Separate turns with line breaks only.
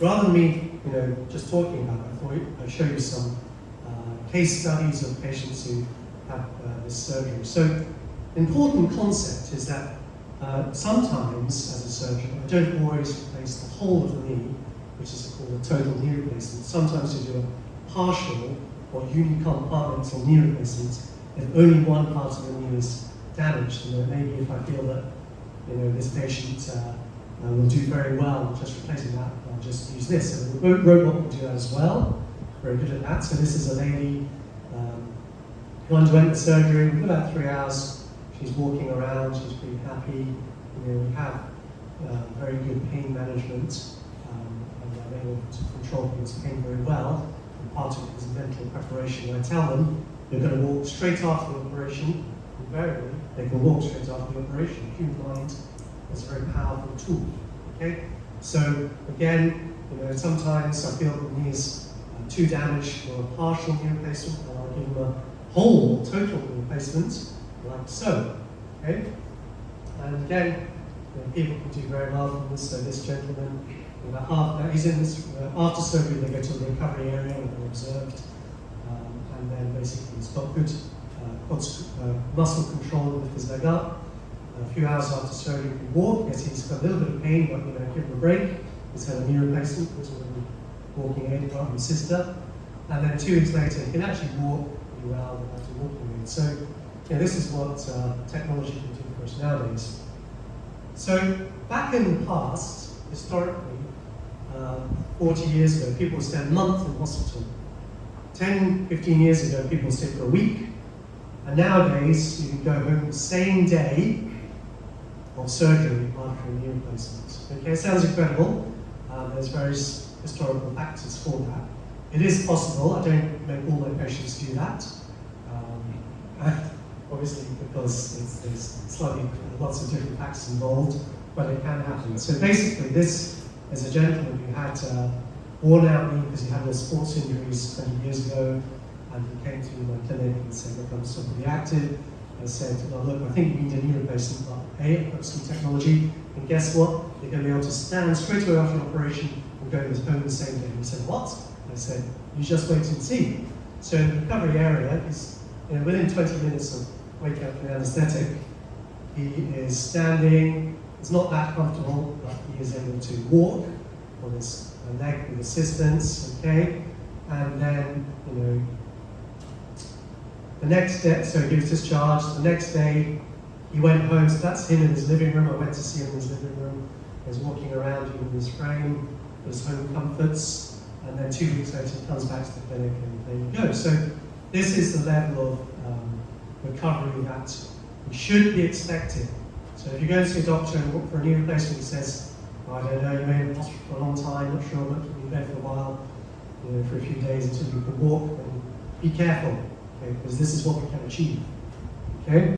Rather than me, just talking about it, I thought I'd show you some case studies of patients who have this surgery. So, the important concept is that sometimes, as a surgeon, I don't always replace the whole of the knee, which is called a total knee replacement. Sometimes you do a partial or unicompartmental knee replacement if only one part of the knee is damaged. Maybe if I feel that this patient will do very well just replacing that, I'll just use this. So the robot will do that as well. Very good at that. So this is a lady who underwent the surgery for about 3 hours. She's walking around, she's pretty happy. We have very good pain management, and they're able to control people's pain very well. And part of it is mental preparation. I tell them they're going to walk straight after the operation. Invariably, they can walk straight after the operation. The human mind is a very powerful tool. Okay, so again, sometimes I feel the knee is too damaged for a partial knee replacement, and I'll give them a whole total knee replacement, like so. Okay, and again, people can do very well from this. So this gentleman, he's in this after surgery. They go to the recovery area and they're observed, and then basically he's got good muscle control with his leg up. A few hours after surgery, he can walk. Yes, he's got a little bit of pain, but give him a break. He's had a knee replacement, which is a walking aid apart from his sister. And then 2 weeks later, he can actually walk pretty well without a walking aid. So, this is what technology can do for us nowadays. So, back in the past, historically, 40 years ago, people would stay a month in hospital. 10, 15 years ago, people would stay for a week. And nowadays, you can go home the same day of surgery after a knee replacement. Okay, it sounds incredible. There's various historical factors for that. It is possible. I don't make all my patients do that. Obviously, because there's lots of different factors involved, but it can happen. So basically, this is a gentleman who had worn out knee because he had sports injuries 20 years ago, and he came to my clinic and said, look, I'm sort of reactive. I said, well, look, I think you need a knee replacement, but I've got some technology, and guess what? You're going to be able to stand straight away after an operation and go home the same day. And he said, what? I said, you just wait and see. So in the recovery area, within 20 minutes of waking up from anesthetic, he is standing. It's not that comfortable, but he is able to walk on his leg with assistance, okay? And then, the next day, so he was discharged. The next day, he went home. So that's him in his living room. I went to see him in his living room. He was walking around in his frame, his home comforts. And then 2 weeks later, he comes back to the clinic, and there you go. So this is the level of recovery that we should be expecting. So if you go and see a doctor and look for a knee replacement, he says, I don't know, you may have been in hospital for a long time, not sure, but you've been in bed for a while, for a few days until you can walk, then be careful. Because this is what we can achieve. Okay?